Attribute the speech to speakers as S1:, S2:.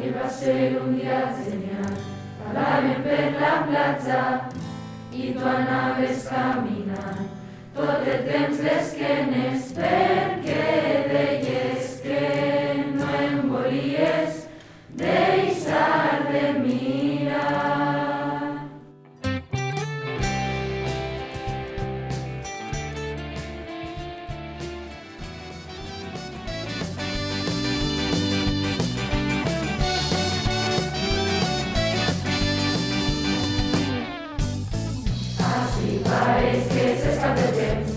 S1: i va ser un dia genial. Parlàvem per la platja i tu anaves caminant. Tot el temps d'esquenes perquè deies que no em volies deixar de mirar. Així pareix que s'escapa el temps